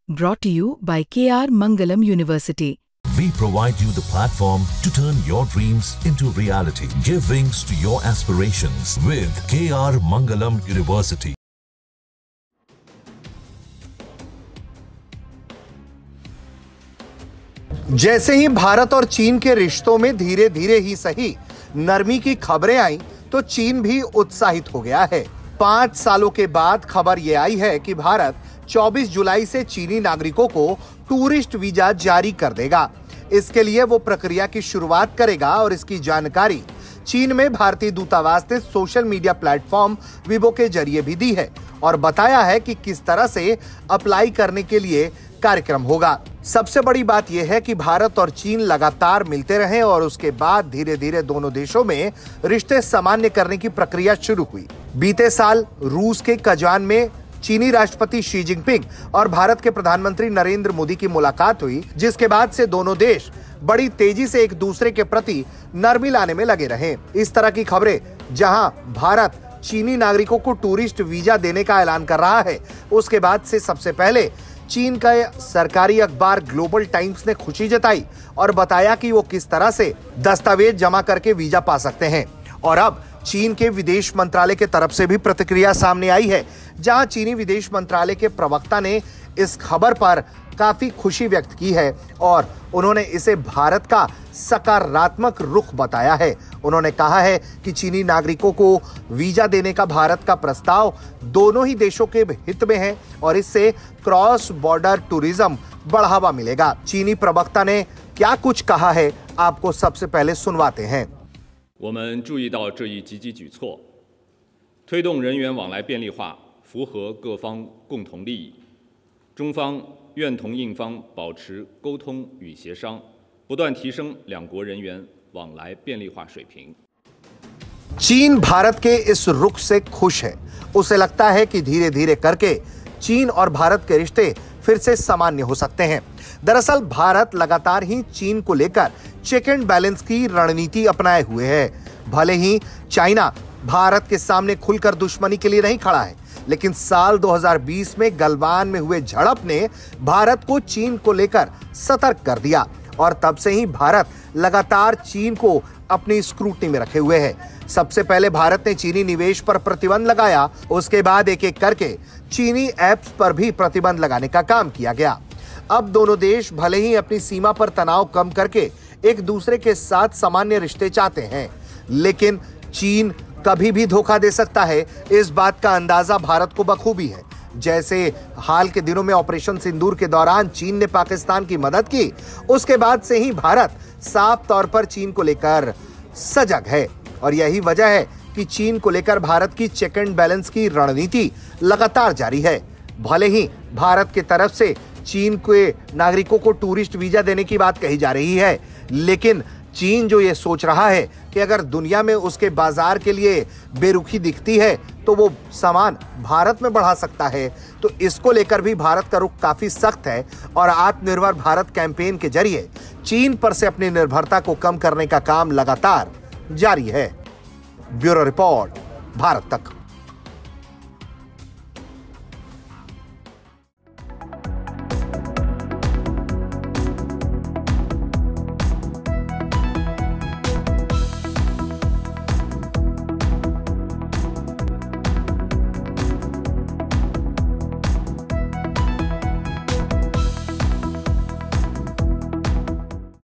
Brought to you by KR Mangalam University. We provide you the platform to turn your dreams into reality. Give wings to your aspirations with KR Mangalam University. जैसे ही भारत और चीन के रिश्तों में धीरे धीरे ही सही नरमी की खबरें आई तो चीन भी उत्साहित हो गया है। 5 सालों के बाद खबर यह आई है कि भारत 24 जुलाई से चीनी नागरिकों को टूरिस्ट वीजा जारी कर देगा। इसके लिए वो प्रक्रिया की शुरुआत करेगा और इसकी जानकारी चीन में भारतीय दूतावास ने सोशल मीडिया प्लेटफॉर्म वीबो के जरिए भी दी है और बताया है कि किस तरह से अप्लाई करने के लिए कार्यक्रम होगा। सबसे बड़ी बात यह है कि भारत और चीन लगातार मिलते रहे और उसके बाद धीरे धीरे दोनों देशों में रिश्ते सामान्य करने की प्रक्रिया शुरू हुई। बीते साल रूस के कजान में चीनी राष्ट्रपति शी जिनपिंग और भारत के प्रधानमंत्री नरेंद्र मोदी की मुलाकात हुई, जिसके बाद से दोनों देश बड़ी तेजी से एक दूसरे के प्रति नरमी लाने में लगे रहे। इस तरह की खबरें जहां भारत चीनी नागरिकों को टूरिस्ट वीजा देने का ऐलान कर रहा है, उसके बाद से सबसे पहले चीन का सरकारी अखबार ग्लोबल टाइम्स ने खुशी जताई और बताया कि वो किस तरह से दस्तावेज जमा करके वीजा पा सकते हैं। और अब चीन के विदेश मंत्रालय के तरफ से भी प्रतिक्रिया सामने आई है, जहां चीनी विदेश मंत्रालय के प्रवक्ता ने इस खबर पर काफी खुशी व्यक्त की है और उन्होंने इसे भारत का सकारात्मक रुख बताया है। उन्होंने कहा है कि चीनी नागरिकों को वीजा देने का भारत का प्रस्ताव दोनों ही देशों के हित में है और इससे क्रॉस बॉर्डर टूरिज्म बढ़ावा मिलेगा। चीनी प्रवक्ता ने क्या कुछ कहा है, आपको सबसे पहले सुनवाते हैं। 我们注意到这一积极举措，推动人员往来便利化，符合各方共同利益。中方愿同印方保持沟通与协商，不断提升两国人员往来便利化水平。 चीन भारत के इस रुख से खुश है। उसे लगता है कि धीरे धीरे करके चीन और भारत के रिश्ते फिर से सामान्य हो सकते हैं। दरअसल भारत लगातार ही चीन को लेकर चेक एंड बैलेंस की रणनीति अपनाए हुए है। भले ही चाइना भारत के सामने खुलकर दुश्मनी के लिए नहीं खड़ा है, लेकिन साल 2020 में गलवान में हुए झड़प ने भारत को चीन को लेकर सतर्क कर दिया और तब से ही भारत लगातार चीन को अपनी स्क्रूटनी में रखे हुए है। सबसे पहले भारत ने चीनी निवेश पर प्रतिबंध लगाया, उसके बाद एक एक करके चीनी ऐप्स पर भी प्रतिबंध लगाने का काम किया गया। अब दोनों देश भले ही अपनी सीमा पर तनाव कम करके एक दूसरे के साथ सामान्य रिश्ते चाहते हैं, लेकिन चीन कभी भी धोखा दे सकता है, इस बात का अंदाजा भारत को बखूबी है। जैसे हाल के दिनों में ऑपरेशन सिंदूर के दौरान चीन ने पाकिस्तान की मदद की, उसके बाद से ही भारत साफ तौर पर चीन को लेकर सजग है और यही वजह है कि चीन को लेकर भारत की चेक एंड बैलेंस की रणनीति लगातार जारी है। भले ही भारत की तरफ से चीन के नागरिकों को टूरिस्ट वीजा देने की बात कही जा रही है, लेकिन चीन जो ये सोच रहा है कि अगर दुनिया में उसके बाजार के लिए बेरुखी दिखती है तो वो सामान भारत में बढ़ा सकता है, तो इसको लेकर भी भारत का रुख काफी सख्त है और आत्मनिर्भर भारत कैंपेन के जरिए चीन पर से अपनी निर्भरता को कम करने का काम लगातार जारी है। ब्यूरो रिपोर्ट, भारत तक।